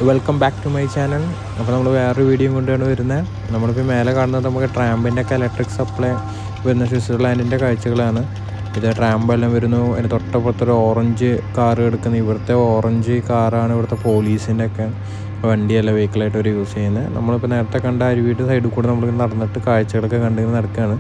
Welcome back to my channel. അപ്പോൾ നമ്മൾ വേറൊരു വീഡിയോ കൊണ്ടാണ് വരുന്നത്. നമ്മളിപ്പോൾ മേലെ കാണുന്നത് നമുക്ക് ട്രാമ്പിൻ്റെ ഒക്കെ ഇലക്ട്രിക് സപ്ലൈ വരുന്ന സ്വിറ്റ്സർലാൻഡിൻ്റെ കാഴ്ചകളാണ്. ഇത് ട്രാമ്പെല്ലാം വരുന്നു. അതിന് തൊട്ടപ്പുറത്തൊരു ഓറഞ്ച് കാർ എടുക്കുന്നത്. ഇവിടുത്തെ ഓറഞ്ച് കാറാണ് ഇവിടുത്തെ പോലീസിൻ്റെ ഒക്കെ വണ്ടിയല്ല വെഹിക്കിളായിട്ട് അവർ യൂസ് ചെയ്യുന്നത്. നമ്മളിപ്പോൾ നേരത്തെ കണ്ട അരുവിയുടെ സൈഡിൽ കൂടെ നമ്മൾ നടന്നിട്ട് കാഴ്ചകളൊക്കെ കണ്ടിങ്ങനെ നടക്കുകയാണ്.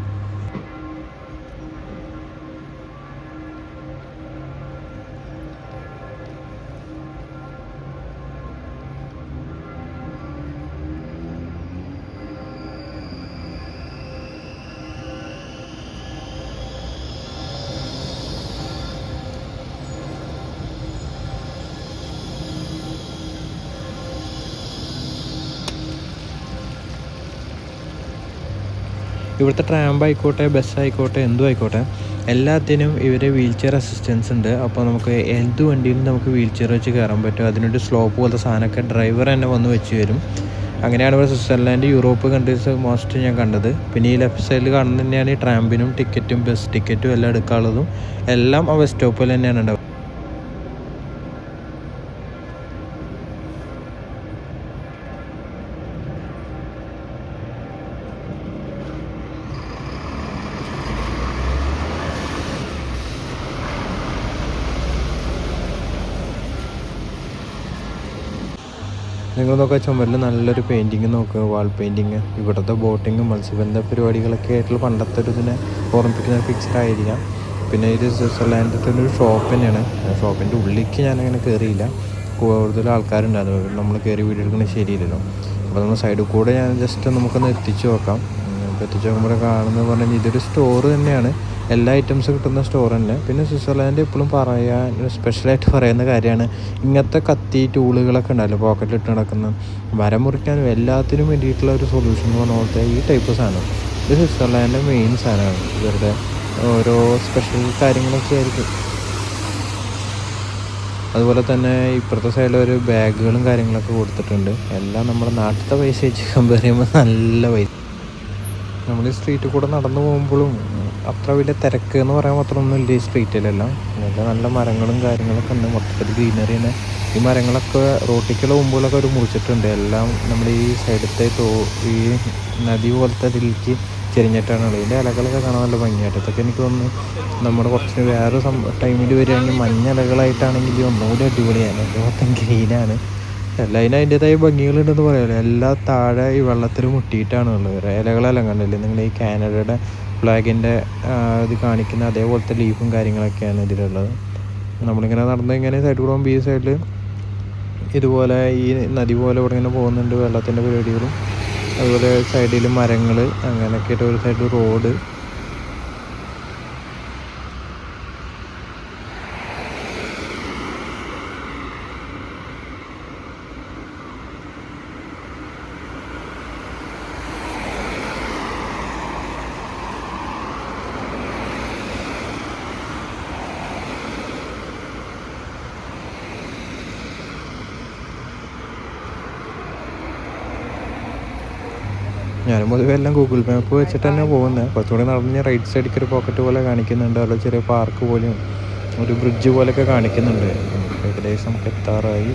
ഇവിടുത്തെ ട്രാമ്പ് ആയിക്കോട്ടെ, ബസ്സായിക്കോട്ടെ, എന്തും ആയിക്കോട്ടെ, എല്ലാത്തിനും ഇവർ വീൽ ചെയർ അസിസ്റ്റൻസ് ഉണ്ട്. അപ്പോൾ നമുക്ക് എന്ത് വണ്ടിയിലും നമുക്ക് വീൽ ചെയർ വെച്ച് കയറാൻ പറ്റും. അതിനൊരു സ്ലോപ്പ് പോലത്തെ സാധനമൊക്കെ ഡ്രൈവർ തന്നെ വന്ന് വെച്ച് തരും. അങ്ങനെയാണ് ഇവിടെ സ്വിറ്റ്സർലാൻഡ്, യൂറോപ്പ് കൺട്രീസ് മോസ്റ്റ് ഞാൻ കണ്ടത്. പിന്നെ ഈ ലെഫ്റ്റ് സൈഡിൽ കാണുന്നത് തന്നെയാണ് ഈ ട്രാമ്പിനും ടിക്കറ്റും ബസ് ടിക്കറ്റും എല്ലാം എടുക്കാനുള്ളതും. എല്ലാം ആ ബസ് സ്റ്റോപ്പിൽ തന്നെയാണ് ഉണ്ടാവുക. നിങ്ങൾ നോക്കുക, ചുമരിൽ നല്ലൊരു പെയിൻറ്റിങ് നോക്കുക, വാൾ പെയിൻറ്റിങ്. ഇവിടുത്തെ ബോട്ടിങ്ങും മത്സ്യബന്ധന പരിപാടികളൊക്കെ ആയിട്ടുള്ള പണ്ടത്തെ ഒരു ഇതിനെ ഓർമ്മിപ്പിക്കുന്ന ഒരു പിക്ചർ ആയിരിക്കാം. പിന്നെ ഇത് സ്വിറ്റ്സർലാൻഡിലത്തെ ഒരു ഷോപ്പ് തന്നെയാണ്. ഷോപ്പിൻ്റെ ഉള്ളിലേക്ക് ഞാനങ്ങനെ കയറിയില്ല, കൂടുതൽ ആൾക്കാരുണ്ടായിരുന്നു. നമ്മൾ കയറി വീഡിയോ എടുക്കുന്നത് ശരിയില്ലല്ലോ. അപ്പോൾ നമ്മൾ സൈഡിൽ കൂടെ ഞാൻ ജസ്റ്റ് നമുക്കൊന്ന് എത്തിച്ച് നോക്കാം. അപ്പോൾ എത്തിച്ച് നോക്കുമ്പോൾ കാണുന്നത് പറഞ്ഞാൽ ഇതൊരു സ്റ്റോർ തന്നെയാണ്. എല്ലാ ഐറ്റംസ് കിട്ടുന്ന സ്റ്റോർ തന്നെ. പിന്നെ സ്വിറ്റ്സർലാൻഡ് എപ്പോഴും പറയാൻ സ്പെഷ്യലായിട്ട് പറയുന്ന കാര്യമാണ് ഇങ്ങനത്തെ കത്തി ടൂളുകളൊക്കെ ഉണ്ടല്ലോ പോക്കറ്റിലിട്ട് നടക്കുന്ന, മരം മുറിക്കാനും എല്ലാത്തിനും വേണ്ടിയിട്ടുള്ള ഒരു സൊല്യൂഷൻ എന്ന് പറഞ്ഞ പോലത്തെ ഈ ടൈപ്പ് സാധനം. ഇത് സ്വിറ്റ്സർലാൻഡിൻ്റെ മെയിൻ സാധനമാണ്. ഇവരുടെ ഓരോ സ്പെഷ്യൽ കാര്യങ്ങളൊക്കെ ആയിരിക്കും. അതുപോലെ തന്നെ ഇപ്പുറത്തെ സൈഡിൽ ഒരു ബാഗുകളും കാര്യങ്ങളൊക്കെ കൊടുത്തിട്ടുണ്ട്. എല്ലാം നമ്മുടെ നാട്ടിലത്തെ പൈസ വെച്ച് കമ്പയർ ചെയ്യുമ്പോൾ നല്ല പൈസ. നമ്മൾ ഈ സ്ട്രീറ്റിൽ കൂടെ നടന്നു പോകുമ്പോഴും അത്ര വലിയ തിരക്ക് എന്ന് പറയാൻ മാത്രമൊന്നും ഇല്ല ഈ സ്ട്രീറ്റിലെല്ലാം. നല്ല മരങ്ങളും കാര്യങ്ങളൊക്കെ ഉണ്ട്. മൊത്തത്തിൽ ഗ്രീനറി തന്നെ. ഈ മരങ്ങളൊക്കെ റോട്ടിക്കുള്ള മുമ്പുകളൊക്കെ ഒരു മുറിച്ചിട്ടുണ്ട്. എല്ലാം നമ്മൾ ഈ സൈഡത്തെ ഈ നദി പോലത്തെ ഇതിലേക്ക് ചെരിഞ്ഞിട്ടാണുള്ളത്. ഇതിൻ്റെ ഇലകളൊക്കെ കാണാൻ നല്ല ഭംഗിയായിട്ട്. ഇതൊക്കെ എനിക്ക് തോന്നുന്നു നമ്മുടെ കുറച്ച് വേറെ ടൈമിൽ വരികയാണെങ്കിൽ മഞ്ഞ ഇലകളായിട്ടാണെങ്കിൽ ഒന്നുകൂടി അടിപൊളിയാണ്. മൊത്തം ഗ്രീനാണ്. എല്ലാതിനും അതിൻ്റെതായ ഭംഗികളുണ്ടെന്ന് പറയാമല്ലോ. എല്ലാം താഴെ ഈ വെള്ളത്തിൽ മുട്ടിയിട്ടാണ് ഉള്ളത്. ഇലകളെല്ലാം കണ്ടില്ലേ നിങ്ങൾ? ഈ കാനഡയുടെ ഫ്ലാഗിൻ്റെ ഇത് കാണിക്കുന്ന അതേപോലത്തെ ലീഫും കാര്യങ്ങളൊക്കെയാണ് ഇതിലുള്ളത്. നമ്മളിങ്ങനെ നടന്ന് ഇങ്ങനെ സൈഡിൽ കൂടെ പോകുമ്പോൾ ഈ സൈഡിൽ ഇതുപോലെ ഈ നദി പോലെ ഇവിടെ ഇങ്ങനെ പോകുന്നുണ്ട് വെള്ളത്തിൻ്റെ പരിപാടികളും. അതുപോലെ സൈഡിൽ മരങ്ങൾ അങ്ങനെയൊക്കെ ആയിട്ട് ഒരു സൈഡിൽ റോഡ്. ഞാനും പൊതുവെ എല്ലാം ഗൂഗിൾ മാപ്പ് വെച്ചിട്ട് തന്നെ പോകുന്നത്. കുറച്ചുകൂടി നടന്ന് റൈറ്റ് സൈഡിലേക്ക് ഒരു പോക്കറ്റ് പോലെ കാണിക്കുന്നുണ്ട്. അവിടെ ചെറിയ പാർക്ക് പോലെയും ഒരു ബ്രിഡ്ജ് പോലെയൊക്കെ കാണിക്കുന്നുണ്ട്. ഏകദേശം നമുക്ക് എത്താറായി.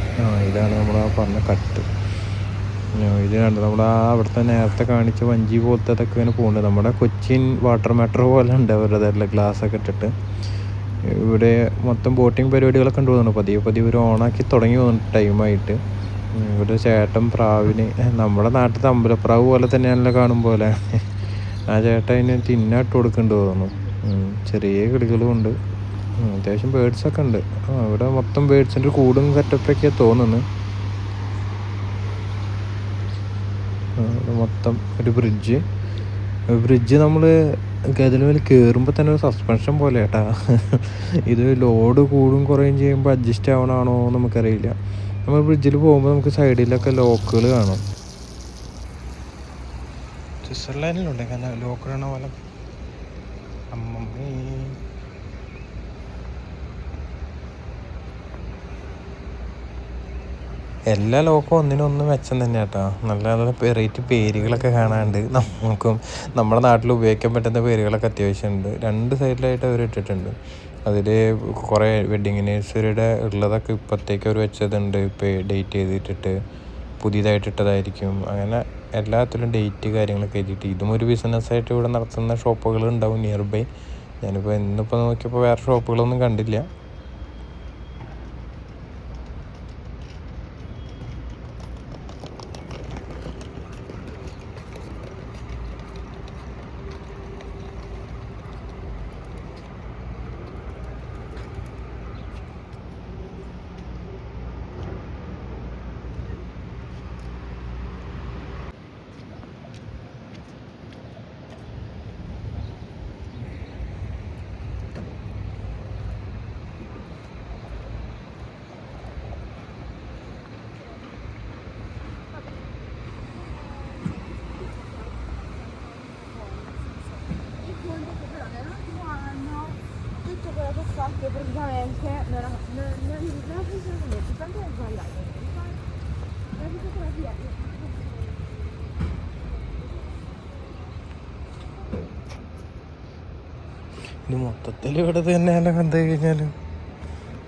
ഇതാണ് നമ്മൾ ആ പറഞ്ഞ കട്ട്. ഇത് കണ്ട് നമ്മൾ അവിടുത്തെ നേരത്തെ കാണിച്ച വഞ്ചി പോലത്തെ അതൊക്കെ ഇങ്ങനെ പോകുന്നുണ്ട്. നമ്മുടെ കൊച്ചിൻ വാട്ടർ മെട്രോ പോലെ ഉണ്ട് അവരുടെ ഗ്ലാസ്സൊക്കെ ഇട്ടിട്ട്. ഇവിടെ മൊത്തം ബോട്ടിങ് പരിപാടികളൊക്കെ ഉണ്ട് തോന്നുന്നു. പതിയെ ഇവർ ഓണാക്കി തുടങ്ങി തോന്നുന്നു ടൈമായിട്ട്. ഇവിടെ ചേട്ടൻ പ്രാവിന് നമ്മുടെ നാട്ടിലത്തെ അമ്പലപ്രാവ് പോലെ തന്നെയാണല്ലോ കാണും പോലെ. ആ ചേട്ടൻ അതിന് തിന്നാട്ട് കൊടുക്കുന്നുണ്ട് തോന്നുന്നു. ചെറിയ കിളികളും ഉണ്ട്. അത്യാവശ്യം ബേഡ്സൊക്കെ ഉണ്ട്. ഇവിടെ മൊത്തം ബേഡ്സിൻ്റെ കൂടും സെറ്റപ്പൊക്കെ തോന്നുന്നു. മൊത്തം ഒരു ബ്രിഡ്ജ് നമ്മൾ അതിൽ മേലെ കയറുമ്പോൾ തന്നെ ഒരു സസ്പെൻഷൻ പോലെ കേട്ടാ. ഇത് ലോഡ് കൂടും കുറയും ചെയ്യുമ്പോൾ അഡ്ജസ്റ്റ് ആവണാണോ നമുക്കറിയില്ല. നമ്മൾ ബ്രിഡ്ജിൽ പോകുമ്പോൾ നമുക്ക് സൈഡിലൊക്കെ ലോക്കുകൾ കാണും. സ്വിറ്റ്സർലാൻഡിലുണ്ട് കാരണം ലോക്കുകളാണ് പോലെ. എല്ലാ ലോക്കും ഒന്നിനൊന്നും മെച്ചം തന്നെ കേട്ടോ. നല്ല നല്ല വെറൈറ്റി പേരുകളൊക്കെ കാണാനുണ്ട്. നമുക്കും നമ്മുടെ നാട്ടിൽ ഉപയോഗിക്കാൻ പറ്റുന്ന പേരുകളൊക്കെ അത്യാവശ്യമുണ്ട്. രണ്ട് സൈഡിലായിട്ട് അവർ ഇട്ടിട്ടുണ്ട്. അതിൽ കുറേ വെഡ്ഡിങ് ആനിവേഴ്സറിയുടെ ഉള്ളതൊക്കെ ഇപ്പോഴത്തേക്ക് അവർ വെച്ചതുണ്ട്. ഇപ്പോൾ ഡേറ്റ് ചെയ്തിട്ടിട്ട് പുതിയതായിട്ടിട്ടതായിരിക്കും. അങ്ങനെ എല്ലാത്തിലും ഡേറ്റ് കാര്യങ്ങളൊക്കെ എഴുതിയിട്ട് ഇതും ഒരു ബിസിനസ്സായിട്ട് ഇവിടെ നടത്തുന്ന ഷോപ്പുകൾ ഉണ്ടാവും നിയർ ബൈ. ഞാനിപ്പോൾ ഇന്നിപ്പോൾ നോക്കിയപ്പോൾ വേറെ ഷോപ്പുകളൊന്നും കണ്ടില്ല. Praticamente non funziona niente, tanto è sbagliato. La fotografia. ഇനി മൊത്തത്തിൽ ഇവിടെ തന്നെയാലും കണ്ടു കഴിഞ്ഞാലും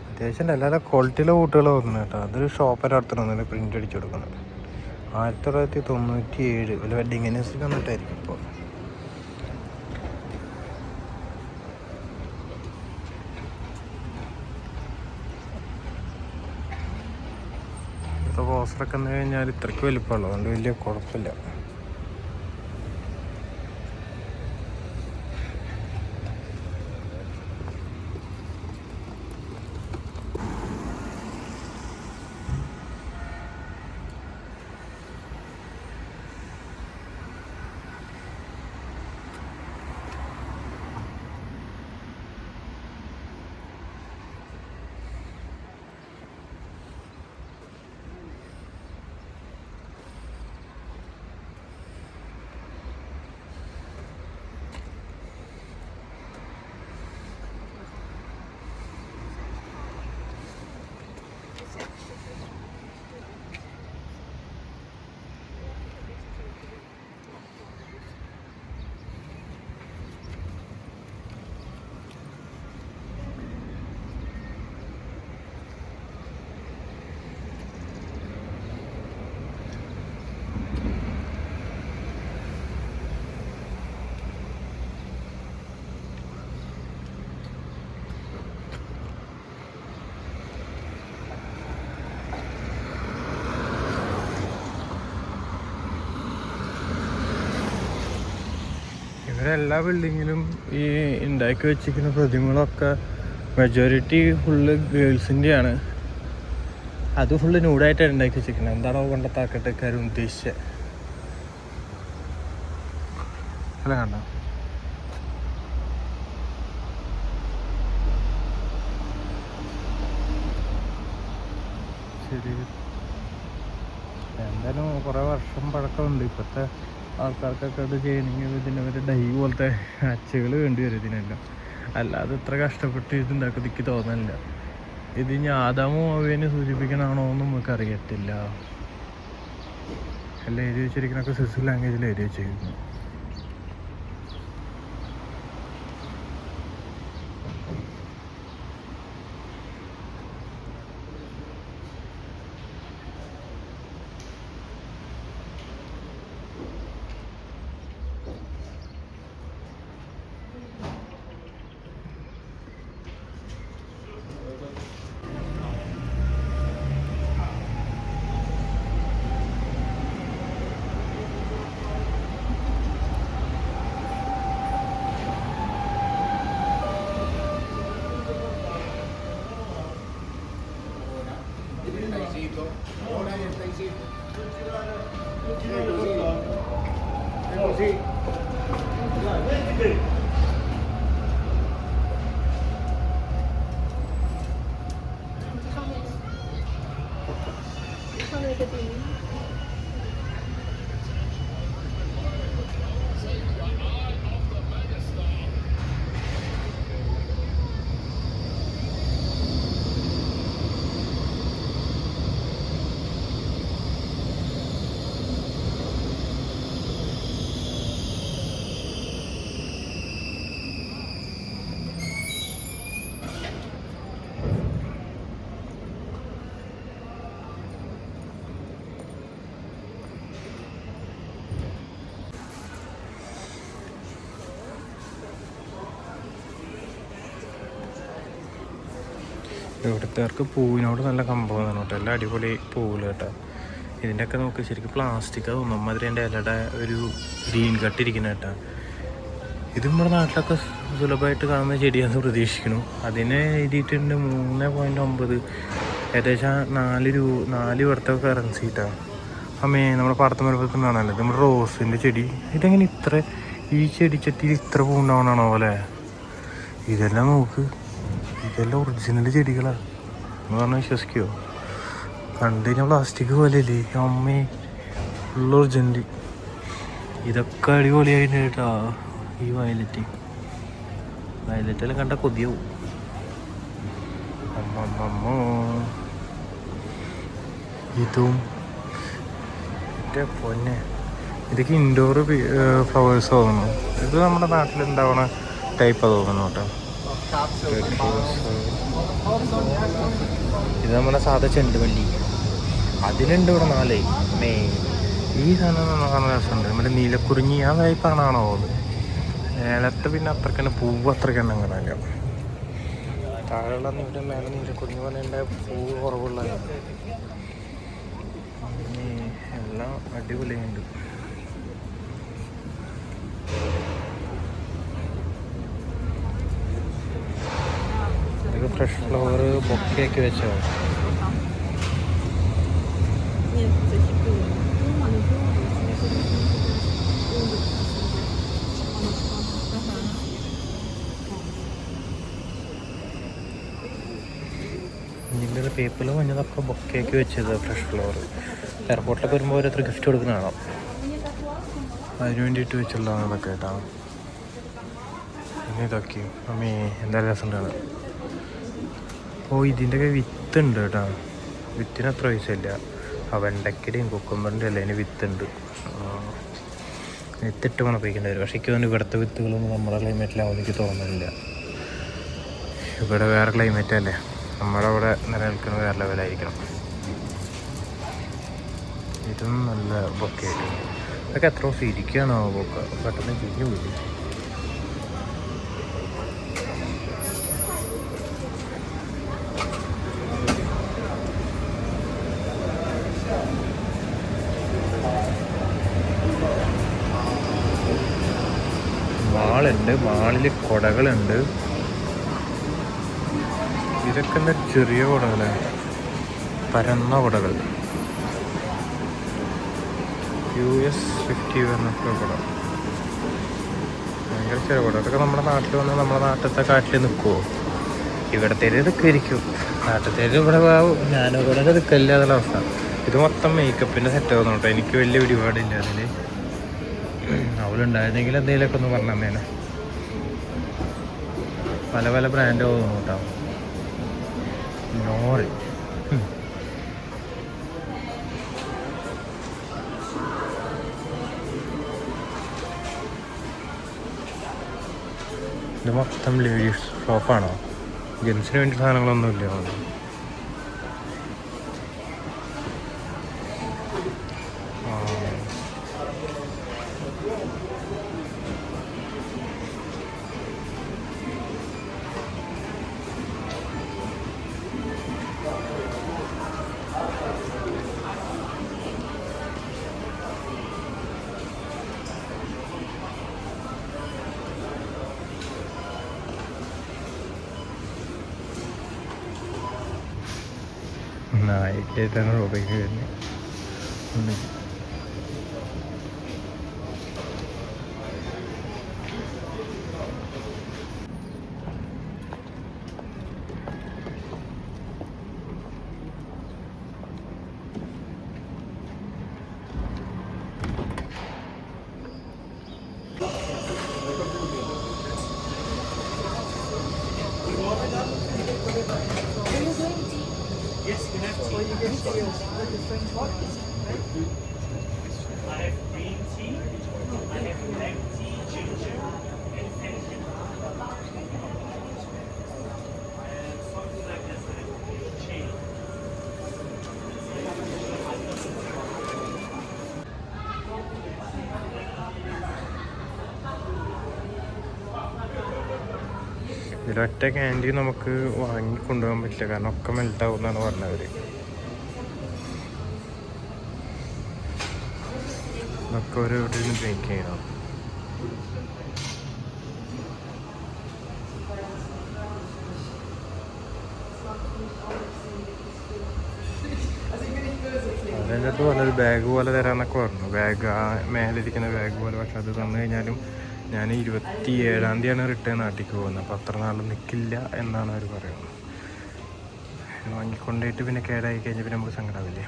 അത്യാവശ്യം നല്ല ക്വാളിറ്റിയിലെ ബൂട്ടുകൾ വന്നു കേട്ടോ. അതൊരു ഷോപ്പിൻ്റെ അടുത്ത് വന്നിട്ട് പ്രിൻ്റ് അടിച്ചു കൊടുക്കുന്നത് 1997 ഒരു വെഡിങ് ആനിവേഴ്സറി വന്നിട്ടായിരിക്കും ഇപ്പോൾ. ഇപ്പോഴത്തെ പോസ്റ്ററൊക്കെ വന്നു കഴിഞ്ഞാൽ ഇത്രയ്ക്ക് വലിപ്പമുള്ളൂ, അതുകൊണ്ട് വലിയ കുഴപ്പമില്ല. ഇവരെല്ലാ ബിൽഡിങ്ങിലും ഈ ഉണ്ടാക്കി വെച്ചിരിക്കുന്ന പ്രതിമകളൊക്കെ മെജോറിറ്റി ഫുള്ള് ഗേൾസിൻ്റെയാണ്. അത് ഫുള്ള് ന്യൂഡായിട്ടാണ് ഉണ്ടാക്കി വെച്ചിരിക്കുന്നത്. എന്താണോ പണ്ടത്തെ ആർക്കിടെക്റ്റുകാരും ഉദ്ദേശിച്ചത് അല്ല കണ്ടോ. ശരി, എന്തായാലും കുറേ വർഷം പഴക്കമുണ്ട്. ഇപ്പോഴത്തെ ആൾക്കാർക്കൊക്കെ ഇത് ചെയ്യണമെങ്കിൽ ഇതിനൊരു ഡൈ പോലത്തെ അച്ചുകൾ വേണ്ടി വരും ഇതിനെല്ലാം. അല്ലാതെ ഇത്ര കഷ്ടപ്പെട്ട് ഇതുണ്ടാക്കി എനിക്ക് തോന്നുന്നില്ല. ഇത് ഇനി ആദാമും ഹവ്വയെ സൂചിപ്പിക്കണാണോ എന്നും നമുക്ക് അറിയത്തില്ല. എല്ലാം എഴുതി വെച്ചിരിക്കുന്നതൊക്കെ സ്വിസ് ലാംഗ്വേജിൽ എഴുതി വെച്ചിരിക്കുന്നു. ഇവിടുത്തേർക്ക് പൂവിനോട് നല്ല കമ്പമാണ് കേട്ടോ. എല്ലാം അടിപൊളി പൂവുകൾ കേട്ടോ. ഇതിൻ്റെയൊക്കെ നമുക്ക് ശരിക്കും പ്ലാസ്റ്റിക് തോന്നും. അമ്മാതിരി എൻ്റെ ഇലയുടെ ഒരു ഗ്രീൻ കട്ട് ഇരിക്കുന്ന കേട്ടോ. ഇത് നമ്മുടെ നാട്ടിലൊക്കെ സുലഭമായിട്ട് കാണുന്ന ചെടിയാണെന്ന് പ്രതീക്ഷിക്കുന്നു. അതിന് എഴുതിയിട്ടുണ്ട് 3.9, ഏകദേശം 4 ഇവിടുത്തെ കറൻസി കിട്ടാം. അമ്മേ നമ്മുടെ പാടത്ത് മരപ്പത്തിന് കാണാനല്ലേ നമ്മുടെ റോസിൻ്റെ ചെടി. ഇതെങ്ങനെ ഈ ചെടിച്ചട്ടിയിൽ ഇത്ര പൂണ്ടാവണാണോ പോലെ. ഇതെല്ലാം നോക്ക്, ഇതെല്ലാം ഒറിജിനൽ ചെടികളാണ് എന്ന് പറഞ്ഞാൽ വിശ്വസിക്കുമോ? കണ്ടു കഴിഞ്ഞാൽ പ്ലാസ്റ്റിക് പോലെയല്ലേ അമ്മേ, ഫുൾ ഒറിജിനൽ. ഇതൊക്കെ അടിപൊളിയായിട്ട് കേട്ടോ. ഈ വയലറ്റെല്ലാം കണ്ട കൊതിയാവും. അമ്മമ്മോ, ഇതും എൻ്റെ പൊന്നെ, ഇതൊക്കെ ഇൻഡോർ ഫ്ലവേഴ്സ് തോന്നുന്നു. ഇത് നമ്മുടെ നാട്ടിലുണ്ടാവണ ടൈപ്പാണ് തോന്നുന്നു കേട്ടോ. ഇത് നമ്മുടെ സാധാ ചെണ്ടുമല്ലി. അതിലുണ്ട് ഇവിടെ 4 ഈ സാധനം നല്ല രസമുണ്ട്. നമ്മുടെ നീലക്കുറിഞ്ഞി ആ ടൈപ്പാണാണോ അത്? മേലത്തെ പിന്നെ അത്രക്കന്നെ പൂവ് അത്രക്കന്നെ കാണാനില്ല. താഴെയുള്ള നീല മേലെ നീലക്കുറിഞ്ഞി പറഞ്ഞ പൂവ് കുറവുള്ളതാണ്. എല്ലാം അടിപൊളിയുണ്ട്. ഇതൊക്കെ ഫ്രഷ് ഫ്ലവർ ബൊക്കെയാക്കി വെച്ചോ. ഇതിൻ്റെ പേപ്പറിൽ മഞ്ഞതൊക്കെ ബൊക്കെയാക്കി വെച്ചത് ഫ്രഷ് ഫ്ലവർ. എയർപോർട്ടിലൊക്കെ വരുമ്പോൾ ഓരോരുത്തർ ഗിഫ്റ്റ് കൊടുക്കുന്ന കാണാം. അതിന് വേണ്ടിയിട്ട് വെച്ചുള്ളതാണ് ഇതൊക്കെ കേട്ടോ. പിന്നെ ഇതൊക്കെ അമ്മേ എന്തായാലും രസമുണ്ടാണ്. അപ്പോൾ ഇതിൻ്റെയൊക്കെ വിത്തുണ്ട് കേട്ടോ. വിത്തിന് അത്ര പൈസയില്ല. ആ വെണ്ടയ്ക്കയുടെയും കുക്കുമ്പറിൻ്റെ അല്ല അതിന് വിത്തുണ്ട്. വിത്തിട്ട് മണപ്പിക്കേണ്ടി വരും. പക്ഷേ എനിക്ക് തോന്നുന്നു ഇവിടുത്തെ വിത്തുകളൊന്നും നമ്മുടെ ക്ലൈമറ്റിലാവും എനിക്ക് തോന്നുന്നില്ല. ഇവിടെ വേറെ ക്ലൈമറ്റ് അല്ലേ, നമ്മുടെ അവിടെ നിലനിൽക്കുന്നത് വേറെ ലെവലായിരിക്കണം. ഇതും നല്ല ബൊക്കെയായിട്ട്. ഇതൊക്കെ എത്ര ദിവസം ഇരിക്കുകയാണോ ബൊക്ക? പെട്ടെന്ന് തിരിഞ്ഞു പോയി. മാളുണ്ട്, മാളിൽ കുടകളുണ്ട്. ഇതൊക്കെ എന്താ ചെറിയ കുടകളെ, പരന്ന കുടകൾ. US 50 എന്നൊക്കെ കുട, ഭയങ്കര ചെറിയ കുട. ഇതൊക്കെ നമ്മുടെ നാട്ടിൽ വന്ന് നമ്മുടെ നാട്ടിലത്തെ കാട്ടിൽ നിൽക്കുമോ? ഇവിടത്തേര് ഇതൊക്കെ ഇരിക്കും. നാട്ടിലത്തേര് ഇവിടെ ഞാനിവിടെ നിൽക്കില്ല എന്നുള്ള അവസ്ഥ. ഇത് മൊത്തം മേക്കപ്പിൻ്റെ സെറ്റ് ആവുന്നു കേട്ടോ. എനിക്ക് വലിയ പിടിപാടില്ല അതിൽ. അവളുണ്ടായിരുന്നെങ്കിൽ എന്തെങ്കിലുമൊക്കെ ഒന്ന് പറഞ്ഞു തന്നേനെ. പല പല ബ്രാൻഡ് തോന്നുന്നു കേട്ടോ. നോറി ഇത് മൊത്തം ലേഡീസ് ഷോപ്പാണോ? ജെൻസിന് വേണ്ടി സാധനങ്ങളൊന്നുമില്ല. നായിക്കായിട്ടാണ് റോഡേക്ക് വരുന്നത്. ഇതിലൊറ്റ ക്യാൻഡി നമുക്ക് വാങ്ങി കൊണ്ടുപോകാൻ പറ്റില്ല, കാരണം ഒക്കെ മെൽറ്റാവും എന്നാണ് പറഞ്ഞവർ. ഒക്കെ ഒരു എവിടെയും ഡ്രിങ്ക് ചെയ്യണം. അതിൻ്റെ അടുത്ത് പറഞ്ഞൊരു ബാഗ് പോലെ തരാമെന്നൊക്കെ പറഞ്ഞു. ബാഗ് ആ മേലിരിക്കുന്ന ബാഗ് പോലെ. പക്ഷെ അത് തന്നു കഴിഞ്ഞാലും ഞാൻ 27-ാം തീയതിയാണ് റിട്ടേൺ നാട്ടിലേക്ക് പോകുന്നത്. അപ്പോൾ അത്ര നാൾ നിൽക്കില്ല എന്നാണ് അവർ പറയുന്നത്. വാങ്ങിക്കൊണ്ടിട്ട് പിന്നെ കേടായി കഴിഞ്ഞാൽ പിന്നെ നമുക്ക് സങ്കടമാവില്ലേ.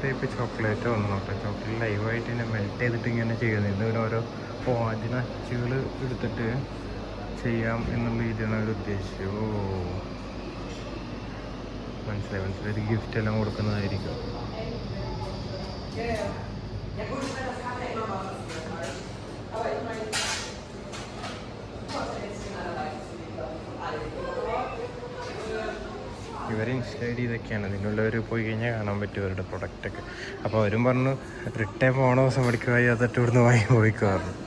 ടൈപ്പ് ചോക്ലേറ്റ് വന്നു നോക്കാം. ചോക്ലേറ്റ് ലൈവായിട്ട് തന്നെ മെൽറ്റ് ചെയ്തിട്ട് ഇങ്ങനെ ചെയ്യുന്നത്. ഇതിന് ഓരോ അതിന് അച്ചുകൾ എടുത്തിട്ട് ചെയ്യാം എന്നുള്ള രീതിയാണ് അവർ ഉദ്ദേശിച്ചത്. മനസ്സിലായി. ഒരു ഗിഫ്റ്റ് എല്ലാം കൊടുക്കുന്നതായിരിക്കും. ഇവർ ഇൻസ്റ്റൈഡ് ചെയ്തൊക്കെയാണ്. ഇതിനുള്ളവർ പോയി കഴിഞ്ഞാൽ കാണാൻ പറ്റും അവരുടെ പ്രൊഡക്റ്റൊക്കെ. അപ്പോൾ അവരും പറഞ്ഞു റിട്ടേൺ പോണ ദിവസം പഠിക്കുമായി അതൊട്ട് ഇവിടുന്ന് വാങ്ങി പോയിക്കാറുണ്ട്.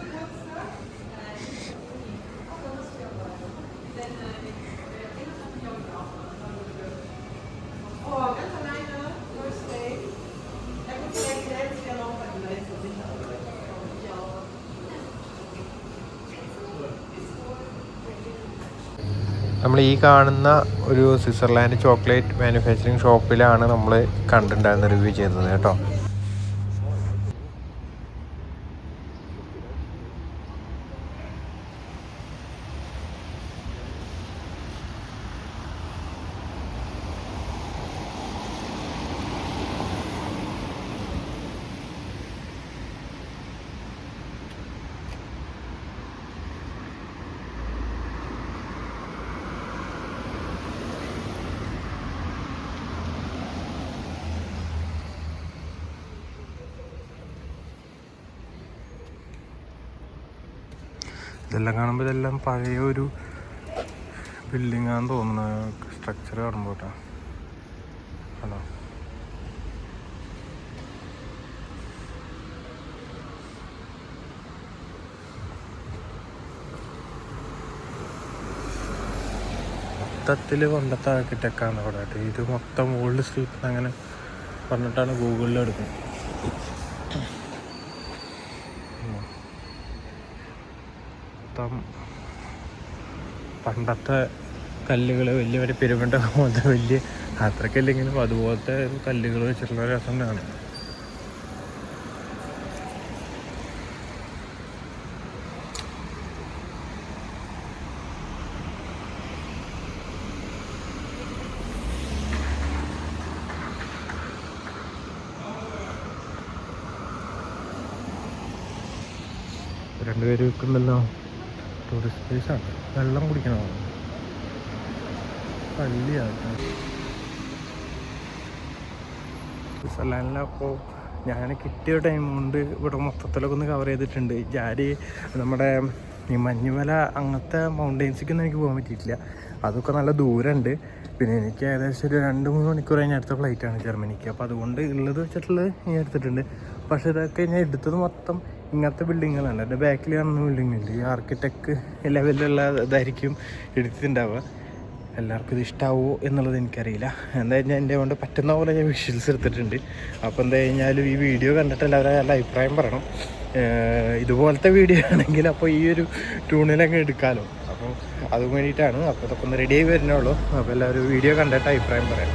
നമ്മൾ ഈ കാണുന്ന ഒരു സ്വിറ്റ്സർലാൻഡ് ചോക്ലേറ്റ് മാനുഫാക്ചറിങ് ഷോപ്പിലാണ് നമ്മൾ കണ്ടിട്ടുണ്ടായിരുന്ന റിവ്യൂ ചെയ്തത് കേട്ടോ. ഇതെല്ലാം കാണുമ്പോൾ ഇതെല്ലാം പഴയ ഒരു ബിൽഡിങ്ങാന്ന് തോന്നുന്ന സ്ട്രക്ചർ കാണുമ്പോൾ കേട്ടോ. ആണോ മൊത്തത്തിൽ പണ്ടത്തെ ആർക്കിടെക്റ്റാണ് അവിടെ. ഇത് മൊത്തം ഓൾഡ് സ്ട്രീറ്റ് അങ്ങനെ പറഞ്ഞിട്ടാണ് ഗൂഗിളിൽ എടുക്കുന്നത്. പണ്ടത്തെ കല്ലുകൾ വലിയ വലിയ പിരമിഡ് പോലത്തെ വലിയ അത്രക്കല്ലെങ്കിലും അതുപോലത്തെ കല്ലുകൾ വെച്ചിട്ടുള്ള രസം തന്നെയാണ്. രണ്ടുപേര് വെക്കുന്നല്ലോ. ടൂറിസ്റ്റ് പ്ലേസാണ്. വെള്ളം കുടിക്കണോ? പള്ളിയാണ് സ്വിറ്റ്സർലാൻഡിലപ്പോൾ ഞാൻ കിട്ടിയ ടൈം കൊണ്ട് ഇവിടെ മൊത്തത്തിലൊക്കെ ഒന്ന് കവർ ചെയ്തിട്ടുണ്ട്. ഞാൻ നമ്മുടെ ഈ മഞ്ഞുമല അങ്ങനത്തെ മൗണ്ടെയിൻസിക്കൊന്നും എനിക്ക് പോകാൻ പറ്റിയിട്ടില്ല. അതൊക്കെ നല്ല ദൂരമുണ്ട്. പിന്നെ എനിക്ക് ഏകദേശം ഒരു 2-3 മണിക്കൂർ കഴിഞ്ഞ അടുത്ത ഫ്ലൈറ്റാണ് ജർമ്മനിക്ക്. അപ്പോൾ അതുകൊണ്ട് ഉള്ളത് വെച്ചിട്ടുള്ളത് ഞാൻ എടുത്തിട്ടുണ്ട്. പക്ഷേ ഇതൊക്കെ ഞാൻ എടുത്തത് മൊത്തം ഇങ്ങനത്തെ ബിൽഡിങ്ങുകളാണ്. എൻ്റെ ബാക്കിൽ കാണുന്ന ബിൽഡിങ്ങില്ല ഈ ആർക്കിടെക്ട് ലെവലിലുള്ള ഇതായിരിക്കും എടുത്തിട്ടുണ്ടാവുക. എല്ലാവർക്കും ഇത് ഇഷ്ടമാവുമോ എന്നുള്ളത് എനിക്കറിയില്ല. എന്താ കഴിഞ്ഞാൽ എൻ്റെ കൊണ്ട് പറ്റുന്ന പോലെ ഞാൻ വിഷ്വൽസ് എടുത്തിട്ടുണ്ട്. അപ്പോൾ എന്താ കഴിഞ്ഞാലും ഈ വീഡിയോ കണ്ടിട്ട് എല്ലാവരും നല്ല അഭിപ്രായം പറയണം. ഇതുപോലത്തെ വീഡിയോ ആണെങ്കിൽ അപ്പോൾ ഈ ഒരു ട്യൂണിലങ്ങ് എടുക്കാമല്ലോ. അപ്പോൾ അതും വേണ്ടിയിട്ടാണ്. അപ്പോൾ ഇതൊക്കെ ഒന്ന് റെഡി ആയി വരുന്നുള്ളൂ. അപ്പോൾ എല്ലാവരും വീഡിയോ കണ്ടിട്ട് അഭിപ്രായം പറയാം.